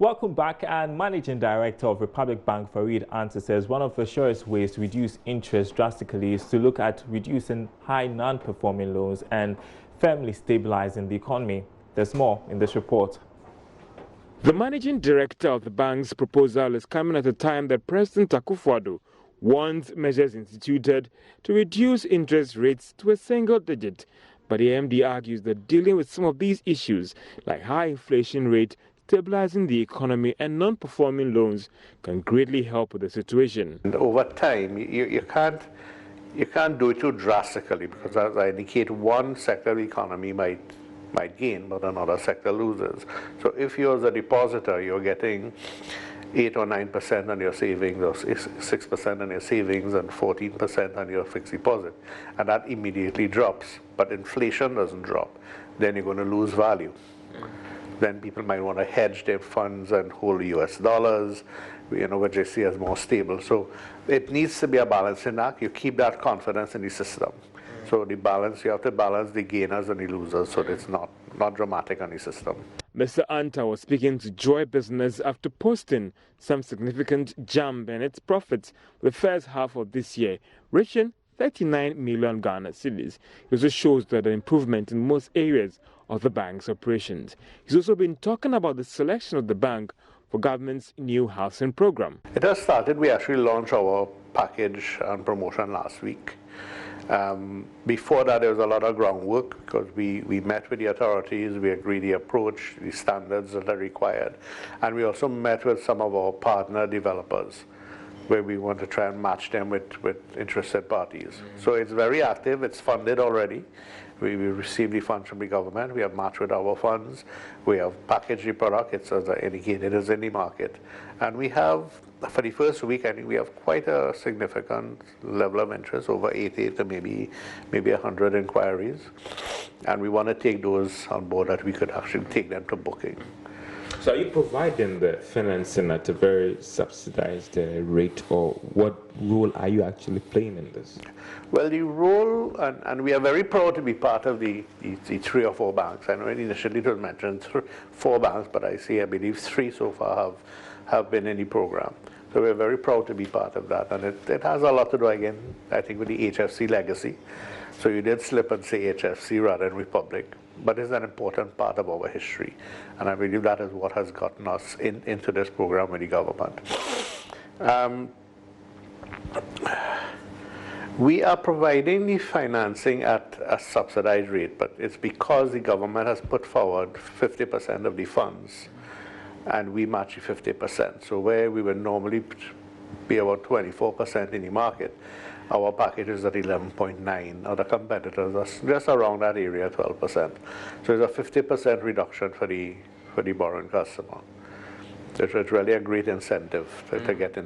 Welcome back. And Managing Director of Republic Bank, Farid Anta, says one of the surest ways to reduce interest drastically is to look at reducing high non-performing loans and firmly stabilizing the economy. There's more in this report. The Managing Director of the bank's proposal is coming at a time that President Akufo-Addo wants measures instituted to reduce interest rates to a single digit. But the MD argues that dealing with some of these issues, like high inflation rate, stabilizing the economy and non-performing loans, can greatly help with the situation. And over time, you can't do it too drastically, because as I indicate, one sector of the economy might gain, but another sector loses. So if you're the depositor, you're getting 8 or 9% on your savings, or 6% on your savings, and 14% on your fixed deposit, and that immediately drops. But inflation doesn't drop, then you're going to lose value. Then people might want to hedge their funds and hold US dollars, which they see as more stable. So it needs to be a balancing act. You keep that confidence in the system. So the balance, you have to balance the gainers and the losers, so that it's not dramatic on the system. Mr. Anta was speaking to Joy Business after posting some significant jump in its profits the first half of this year, reaching 39 million Ghana cedis. It also shows that an improvement in most areas of the bank's operations. He's also been talking about the selection of the bank for government's new housing program. It has started. We actually launched our package and promotion last week. Before that, there was a lot of groundwork, because we met with the authorities, we agreed the approach, the standards that are required, and we also met with some of our partner developers, where we want to try and match them with interested parties. So it's very active. It's funded already. We received the funds from the government. We have matched with our funds. We have packaged the product. It's, as I indicated, is in the market. And we have, for the first week, I think we have quite a significant level of interest, over 80 to maybe 100 inquiries. And we want to take those on board, that we could actually take them to booking. So are you providing the financing at a very subsidized rate, or what role are you actually playing in this? Well, the role, and we are very proud to be part of the 3 or 4 banks. I know initially it was mentioned 4 banks, but I believe 3 so far have been in the program. So we're very proud to be part of that. And it has a lot to do, again, I think, with the HFC legacy. So you did slip and say HFC rather than Republic, but it's an important part of our history. And I believe that is what has gotten us into this program with the government. We are providing the financing at a subsidized rate, but it's because the government has put forward 50% of the funds, and we match 50%. So where we would normally be about 24% in the market, our package is at 11.9. Other competitors are just around that area, 12%. So it's a 50% reduction for the borrowing customer. So it's really a great incentive to get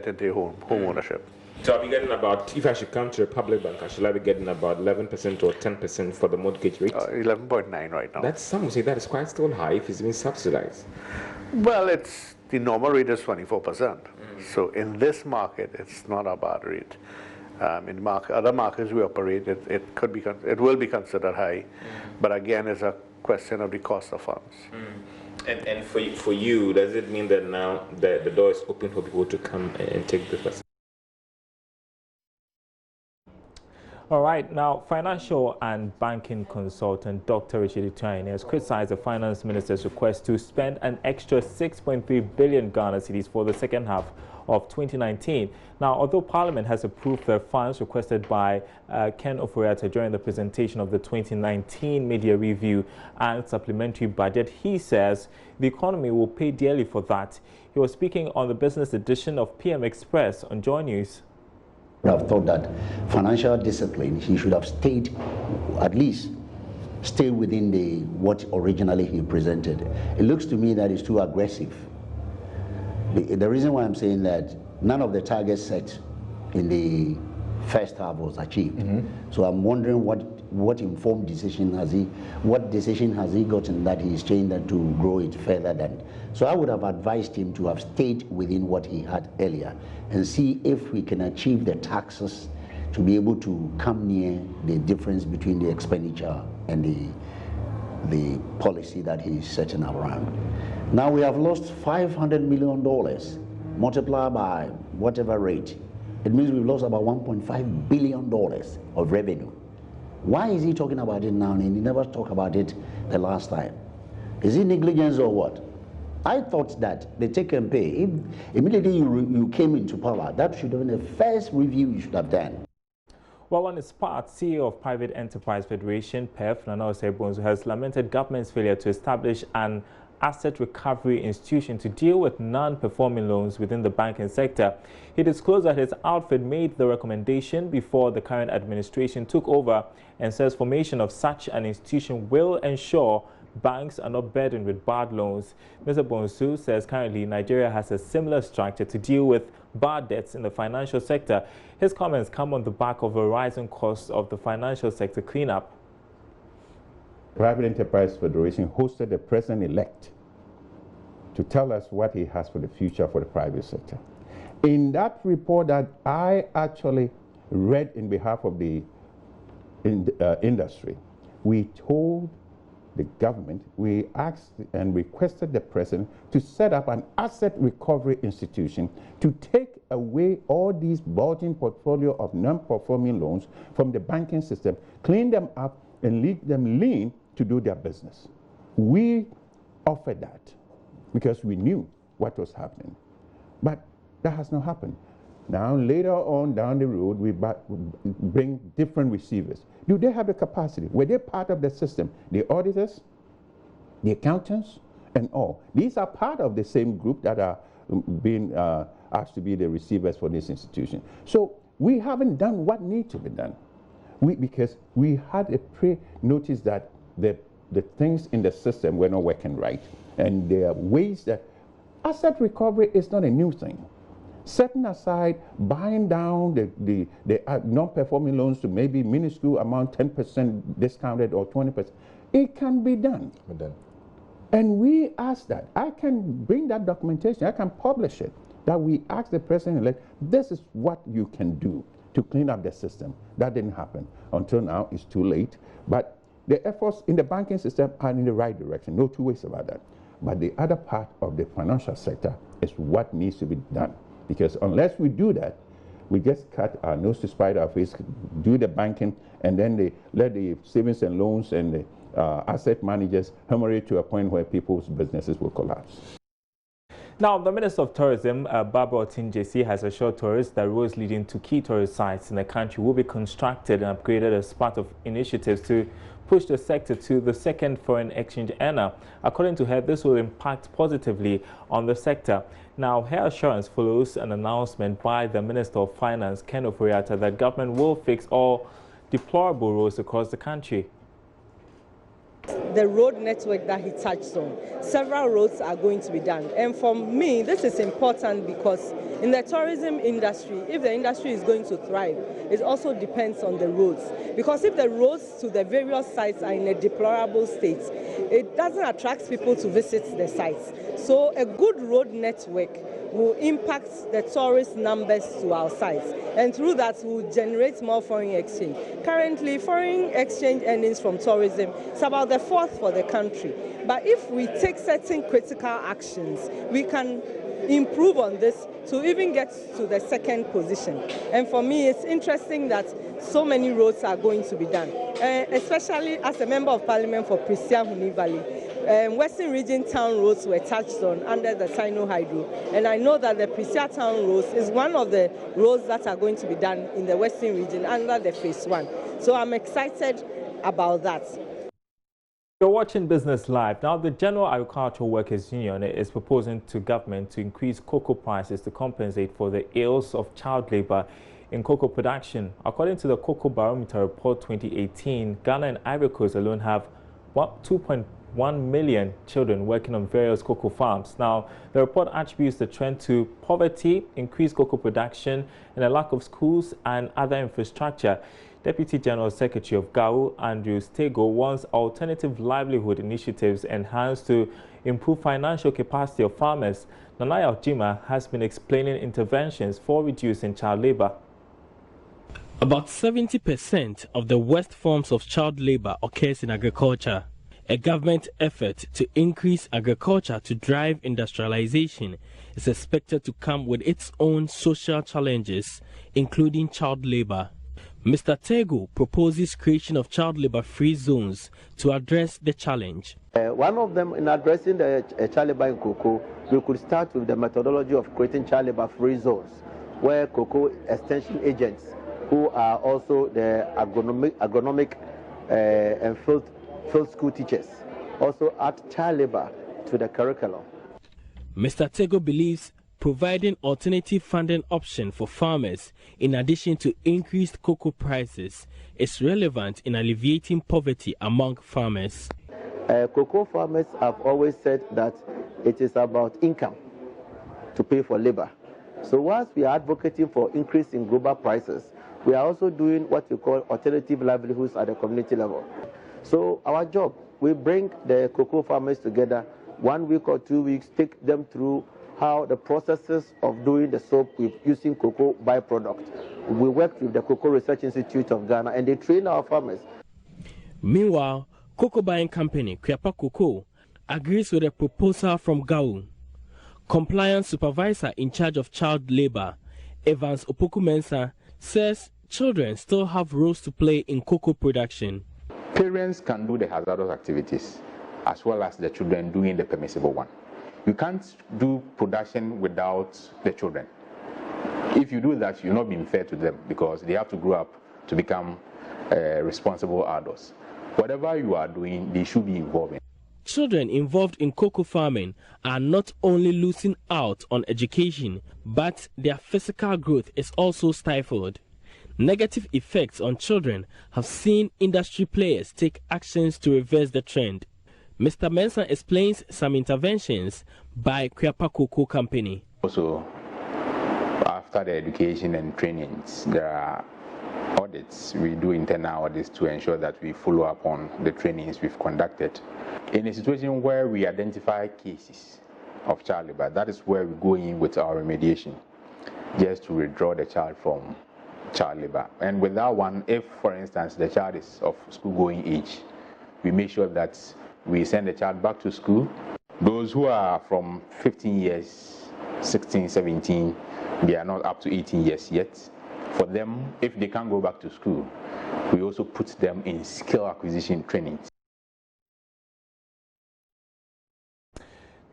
into home ownership. So I'll be getting about, if I should come to Republic Bank, I should be getting about 11% or 10% for the mortgage rate? 11.9 right now. Some would say that is quite still high if it's being subsidized. Well, the normal rate is 24%. So in this market, it's not a bad rate. In other markets we operate, it will be considered high, but again, it's a question of the cost of funds. And for you, does it mean that now the door is open for people to come and take the facility? All right, now financial and banking consultant Dr. Richard Ituain has criticized the finance minister's request to spend an extra 6.3 billion Ghana cedis for the second half of 2019. Now, although Parliament has approved the funds requested by Ken Ofori-Atta during the presentation of the 2019 media review and supplementary budget, he says the economy will pay dearly for that. He was speaking on the business edition of PM Express on JoyNews. I would have thought that financial discipline, he should have stayed, at least stay within what originally he presented. It looks to me that it's too aggressive. The reason why I'm saying that, none of the targets set in the first half was achieved. So I'm wondering what informed decision has he gotten that he's changed that to grow it further than. So I would have advised him to have stayed within what he had earlier and see if we can achieve the taxes to be able to come near the difference between the expenditure and the policy that he's setting around. Now we have lost $500 million, multiplied by whatever rate. It means we've lost about $1.5 billion of revenue. Why is he talking about it now and he never talked about it the last time? Is it negligence or what? I thought that the take and pay, if immediately you came into power, that should have been the first review you should have done. Well, on his part, CEO of Private Enterprise Federation, PEF, Nana Osei-Bonsu, has lamented government's failure to establish an asset recovery institution to deal with non-performing loans within the banking sector. He disclosed that his outfit made the recommendation before the current administration took over and says formation of such an institution will ensure banks are not burdened with bad loans. Mr. Bonsu says currently Nigeria has a similar structure to deal with bad debts in the financial sector. His comments come on the back of a rising cost of the financial sector cleanup. Private Enterprise Federation hosted the president-elect to tell us what he has for the future for the private sector. In that report that I actually read in behalf of the industry, we told the government, we asked and requested the president to set up an asset recovery institution to take away all these bulging portfolio of non-performing loans from the banking system, clean them up and leave them lean to do their business. We offered that because we knew what was happening. But that has not happened. Now, later on down the road, we bring different receivers. Do they have the capacity? Were they part of the system? The auditors, the accountants, and all. These are part of the same group that are being asked to be the receivers for this institution. So we haven't done what needs to be done. Because we had a pre-notice that the things in the system were not working right. And there are ways that asset recovery is not a new thing. Setting aside, buying down the non-performing loans to maybe minuscule amount, 10% discounted or 20%, it can be done. And we asked that. I can bring that documentation, I can publish it, that we asked the president-elect, this is what you can do to clean up the system. That didn't happen. Until now, it's too late. But the efforts in the banking system are in the right direction, no two ways about that. But the other part of the financial sector is what needs to be done. Because unless we do that, we just cut our nose to spite our face, do the banking, and then they let the savings and loans and the asset managers hemorrhage to a point where people's businesses will collapse. Now, the Minister of Tourism, Barbara Otinjesi, has assured tourists that roads leading to key tourist sites in the country will be constructed and upgraded as part of initiatives to push the sector to the second foreign exchange earner. According to her, this will impact positively on the sector. Now, her assurance follows an announcement by the Minister of Finance, Ken Ofori-Atta, that government will fix all deplorable roads across the country. The road network that he touched on, several roads are going to be done. And for me, this is important because in the tourism industry, if the industry is going to thrive, it also depends on the roads. Because if the roads to the various sites are in a deplorable state, it doesn't attract people to visit the sites. So a good road network will impact the tourist numbers to our sites, and through that will generate more foreign exchange. Currently, foreign exchange earnings from tourism is about the fourth for the country. But if we take certain critical actions, we can improve on this to even get to the second position. And for me, it's interesting that so many roads are going to be done, especially as a member of parliament for Prisia-Huni Valley. Western region town roads were touched on under the Sino Hydro, and I know that the Prisia town roads is one of the roads that are going to be done in the Western region under the phase 1. So I'm excited about that. You're watching Business Live. Now, the General Agricultural Workers Union is proposing to government to increase cocoa prices to compensate for the ills of child labor in cocoa production. According to the Cocoa Barometer Report 2018, Ghana and Ivory Coast alone have 2.1 million children working on various cocoa farms. Now, the report attributes the trend to poverty, increased cocoa production, and a lack of schools and other infrastructure. Deputy General Secretary of GAU, Andrew Stego, wants alternative livelihood initiatives enhanced to improve financial capacity of farmers. Nanaya Ojima has been explaining interventions for reducing child labor. About 70% of the worst forms of child labor occurs in agriculture. A government effort to increase agriculture to drive industrialization is expected to come with its own social challenges, including child labor. Mr. Tego proposes creation of child labor-free zones to address the challenge. One of them, in addressing the child labor in cocoa, we could start with the methodology of creating child labor-free zones, where cocoa extension agents, who are also the agronomic and field school teachers, also add child labor to the curriculum. Mr. Tego believes providing alternative funding option for farmers in addition to increased cocoa prices is relevant in alleviating poverty among farmers. Cocoa farmers have always said that it is about income to pay for labor. So whilst we are advocating for increase in global prices, we are also doing what we call alternative livelihoods at the community level. So our job, we bring the cocoa farmers together 1 week or 2 weeks, take them through how the processes of doing the soap with using cocoa byproduct. We work with the Cocoa Research Institute of Ghana and they train our farmers. Meanwhile, cocoa buying company Kweapa Cocoa agrees with a proposal from GAU. Compliance supervisor in charge of child labor, Evans Opoku-Mensah, says children still have roles to play in cocoa production. Parents can do the hazardous activities as well as the children doing the permissible one. You can't do production without the children. If you do that, you're not being fair to them because they have to grow up to become responsible adults. Whatever you are doing, they should be involved in. Children involved in cocoa farming are not only losing out on education, but their physical growth is also stifled. Negative effects on children have seen industry players take actions to reverse the trend. Mr. Mensah explains some interventions by Kweapa Cocoa Company. Also, after the education and trainings, there are audits. We do internal audits to ensure that we follow up on the trainings we've conducted. In a situation where we identify cases of child labor, that is where we go in with our remediation, just to withdraw the child from child labor. And with that one, if, for instance, the child is of school-going age, we make sure that we send the child back to school. Those who are from 15 years, 16, 17, they are not up to 18 years yet. For them, if they can't go back to school, we also put them in skill acquisition training.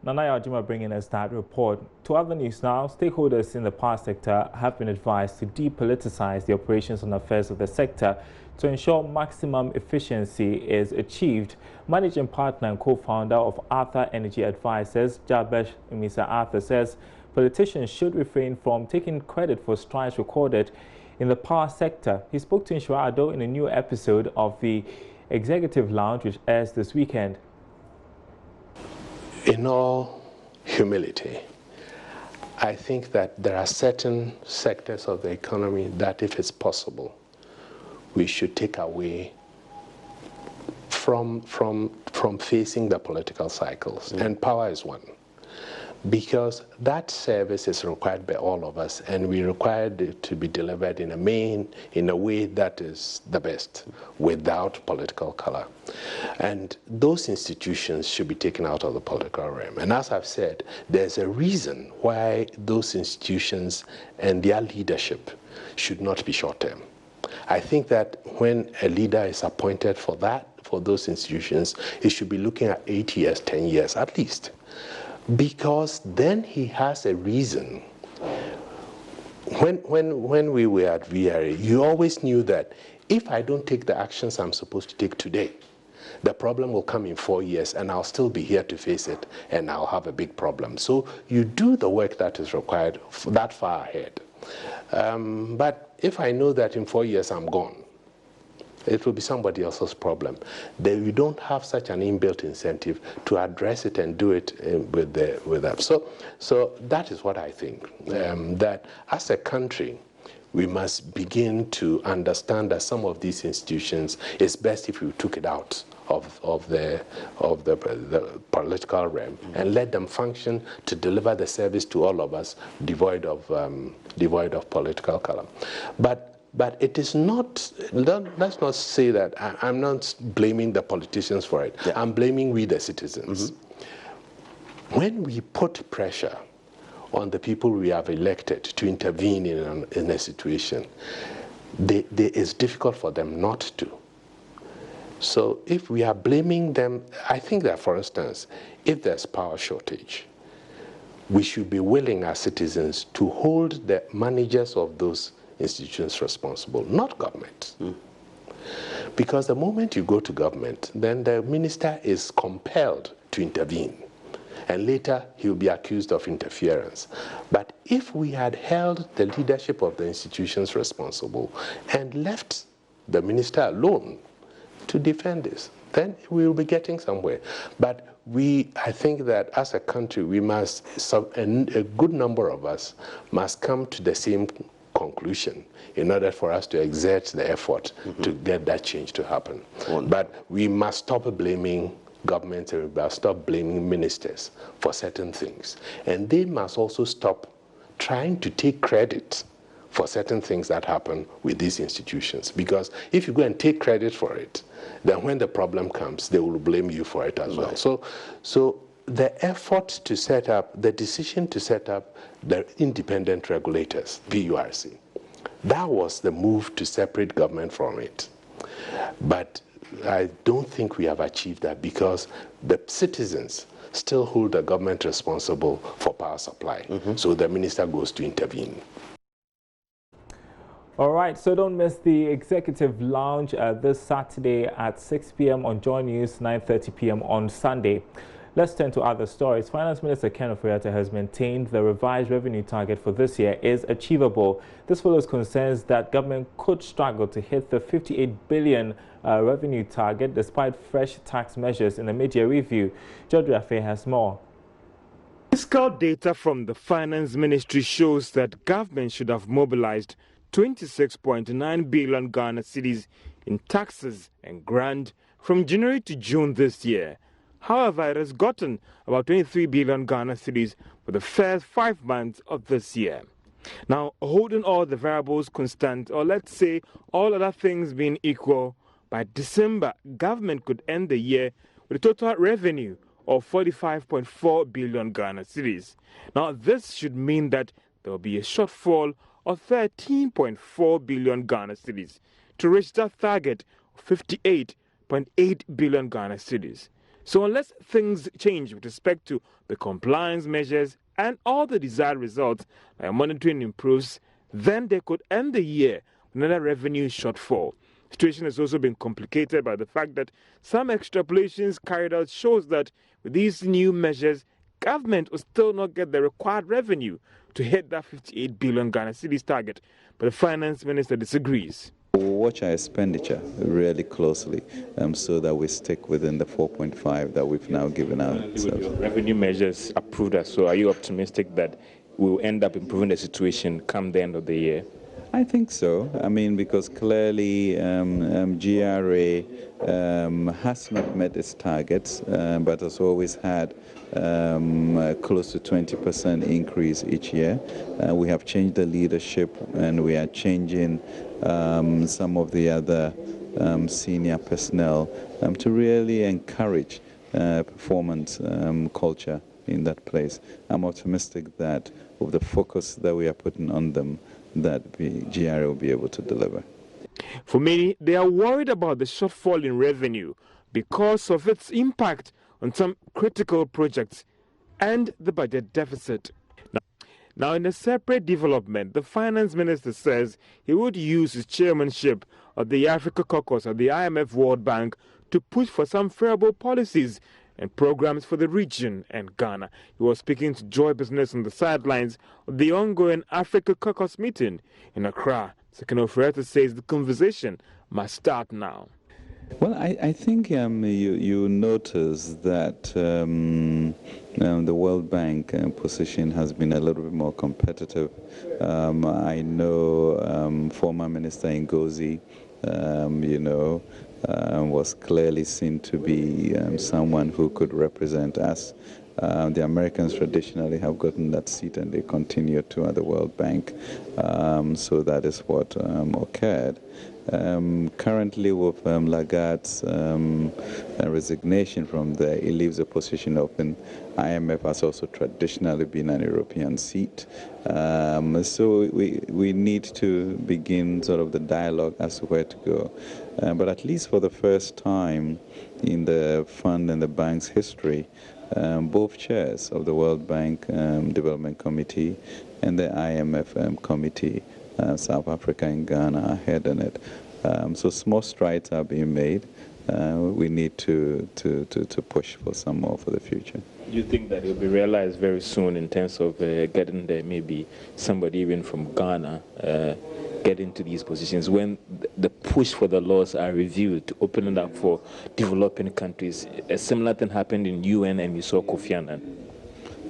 Nanaya Ojima bringing us that report. To other news now, stakeholders in the power sector have been advised to depoliticize the operations and affairs of the sector to ensure maximum efficiency is achieved. Managing partner and co-founder of Arthur Energy Advisors, Jabesh Misa Arthur, says politicians should refrain from taking credit for strikes recorded in the power sector. He spoke to Inshira Ado in a new episode of the Executive Lounge, which airs this weekend. In all humility, I think that there are certain sectors of the economy that, if it's possible, we should take away from facing the political cycles. And power is one. Because that service is required by all of us, and we require it to be delivered in a way that is the best, without political color. And those institutions should be taken out of the political realm. And as I've said, there's a reason why those institutions and their leadership should not be short-term. I think that when a leader is appointed for those institutions, he should be looking at 8 years, 10 years at least. Because then he has a reason. When we were at VRA, you always knew that if I don't take the actions I'm supposed to take today, the problem will come in 4 years and I'll still be here to face it and I'll have a big problem. So you do the work that is required that far ahead. But if I know that in 4 years I'm gone, it will be somebody else's problem. Then we don't have such an inbuilt incentive to address it and do it with them. So that is what I think, that as a country, we must begin to understand that some of these institutions, it's best if we took it out of the political realm and let them function to deliver the service to all of us, devoid of political color. But But it is not, let's not say that, I'm not blaming the politicians for it. Yeah. I'm blaming we the citizens. When we put pressure on the people we have elected to intervene in a situation, it's difficult for them not to. So if we are blaming them, I think that, for instance, if there's power shortage, we should be willing as citizens to hold the managers of those institutions responsible, not government. Because the moment you go to government, then the minister is compelled to intervene. And later, he'll be accused of interference. But if we had held the leadership of the institutions responsible and left the minister alone to defend this, then we will be getting somewhere. But I think that as a country, we must, a good number of us must come to the same conclusion in order for us to exert the effort to get that change to happen. But we must stop blaming government, and we must stop blaming ministers for certain things. And they must also stop trying to take credit for certain things that happen with these institutions. Because if you go and take credit for it, then when the problem comes, they will blame you for it as well. So the effort to set up, the decision to set up the independent regulators, PURC, that was the move to separate government from it. But I don't think we have achieved that because the citizens still hold the government responsible for power supply. So the minister goes to intervene. All right, so don't miss the Executive Lounge this Saturday at 6 p.m. on JoyNews, 9:30 p.m. on Sunday. Let's turn to other stories. Finance Minister Ken Ofori-Atta has maintained the revised revenue target for this year is achievable. This follows concerns that government could struggle to hit the 58 billion revenue target despite fresh tax measures in the mid-year review. Jodri Afe has more. Fiscal data from the Finance Ministry shows that government should have mobilized 26.9 billion Ghana cedis in taxes and grant from January to June this year. However, it has gotten about 23 billion Ghana cedis for the first 5 months of this year. Now, holding all the variables constant, or let's say all other things being equal, by December, government could end the year with a total revenue of 45.4 billion Ghana cedis. Now, this should mean that there will be a shortfall of 13.4 billion Ghana cedis to reach that target of 58.8 billion Ghana cedis. So unless things change with respect to the compliance measures and all the desired results, like monitoring improves, then they could end the year with another revenue shortfall. The situation has also been complicated by the fact that some extrapolations carried out shows that with these new measures, government will still not get the required revenue to hit that 58 billion Ghana cedis target. But the finance minister disagrees. We'll watch our expenditure really closely so that we stick within the 4.5 that we've now given out. With your revenue measures approved, so are you optimistic that we'll end up improving the situation come the end of the year? I think so. I mean, because clearly GRA has not met its targets, but has always had close to 20% increase each year. We have changed the leadership, and we are changing some of the other senior personnel to really encourage performance culture in that place. I'm optimistic that with the focus that we are putting on them, that GRA will be able to deliver. For many, they are worried about the shortfall in revenue because of its impact on some critical projects and the budget deficit. Now, in a separate development, the finance minister says he would use his chairmanship of the Africa Caucus of the IMF World Bank to push for some favorable policies and programs for the region and Ghana. He was speaking to Joy Business on the sidelines of the ongoing Africa Caucus meeting in Accra. Ken Ofori-Atta says the conversation must start now. Well, I think you notice that the World Bank position has been a little bit more competitive. I know former Minister Ngozi, was clearly seen to be someone who could represent us The Americans traditionally have gotten that seat, and they continue to at the World Bank. So that is what occurred. Currently, with Lagarde's resignation from there, he leaves the position open. IMF has also traditionally been an European seat. So we need to begin sort of the dialogue as to where to go. But at least for the first time in the fund and the bank's history, both chairs of the World Bank Development Committee and the IMF Committee, South Africa and Ghana, are heading it. So small strides are being made. We need to push for some more for the future. Do you think that it will be realized very soon in terms of getting there, maybe somebody even from Ghana get into these positions when the push for the laws are reviewed to open it up for developing countries? A similar thing happened in UN, and we saw Kofi Annan.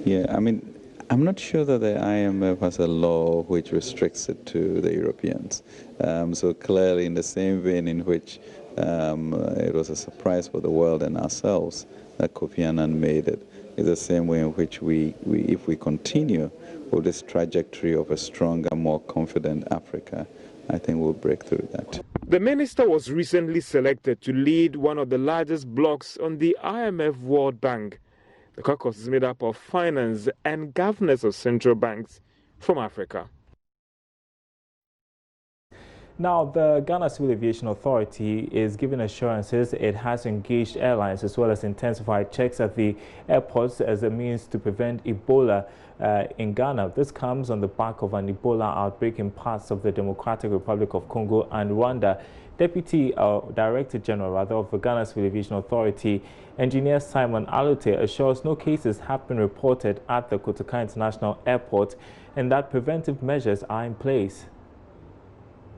Yeah, I mean, I'm not sure that the IMF has a law which restricts it to the Europeans. So clearly, in the same vein in which it was a surprise for the world and ourselves that Kofi Annan made it, is the same way in which if we continue with this trajectory of a stronger, more confident Africa, I think we'll break through that. The minister was recently selected to lead one of the largest blocks on the IMF World Bank. The caucus is made up of finance and governors of central banks from Africa. Now, the Ghana Civil Aviation Authority is giving assurances it has engaged airlines as well as intensified checks at the airports as a means to prevent Ebola in Ghana. This comes on the back of an Ebola outbreak in parts of the Democratic Republic of Congo and Rwanda. Deputy Director General of the Ghana Civil Aviation Authority, Engineer Simon Alute, assures no cases have been reported at the Kotoka International Airport and that preventive measures are in place.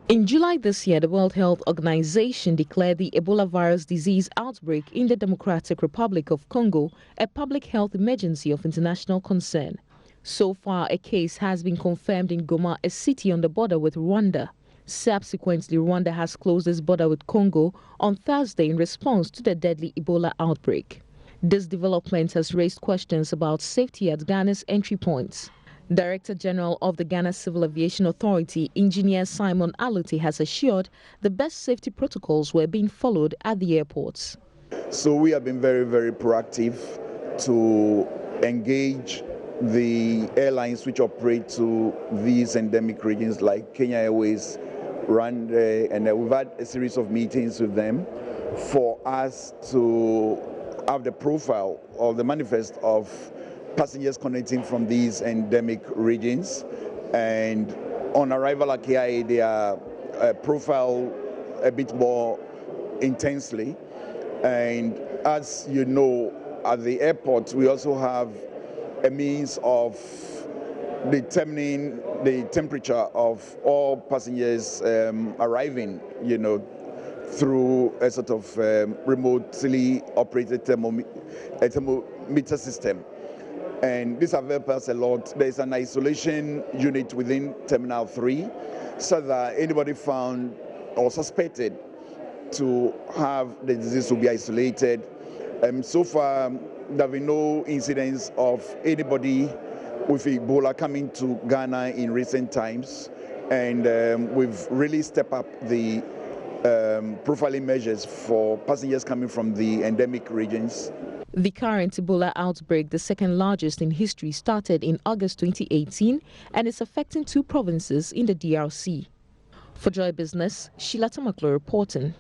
In July this year, the World Health Organization declared the Ebola virus disease outbreak in the Democratic Republic of Congo a public health emergency of international concern. So far, a case has been confirmed in Goma, a city on the border with Rwanda. Subsequently, Rwanda has closed its border with Congo on Thursday in response to the deadly Ebola outbreak. This development has raised questions about safety at Ghana's entry points. Director General of the Ghana Civil Aviation Authority, Engineer Simon Alute, has assured the best safety protocols were being followed at the airports. So we have been very, very proactive to engage the airlines which operate to these endemic regions like Kenya Airways, Rwanda, and we've had a series of meetings with them for us to have the profile or the manifest of passengers connecting from these endemic regions, and on arrival at KIA they are profiled a bit more intensely. And as you know, at the airport we also have a means of determining the temperature of all passengers arriving, through a sort of remotely operated thermometer system. And this has helped us a lot. There's an isolation unit within Terminal 3 so that anybody found or suspected to have the disease will be isolated. So far, there have been no incidents of anybody with Ebola coming to Ghana in recent times. And we've really stepped up the profiling measures for passengers coming from the endemic regions. The current Ebola outbreak, the second largest in history, started in August 2018 and is affecting 2 provinces in the DRC. For Joy Business, Sheila Tamaklo reporting.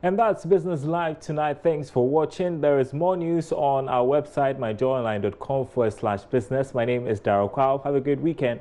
And that's Business Live tonight. Thanks for watching. There is more news on our website, myjoyonline.com/business. My name is Darryl Kwao. Have a good weekend.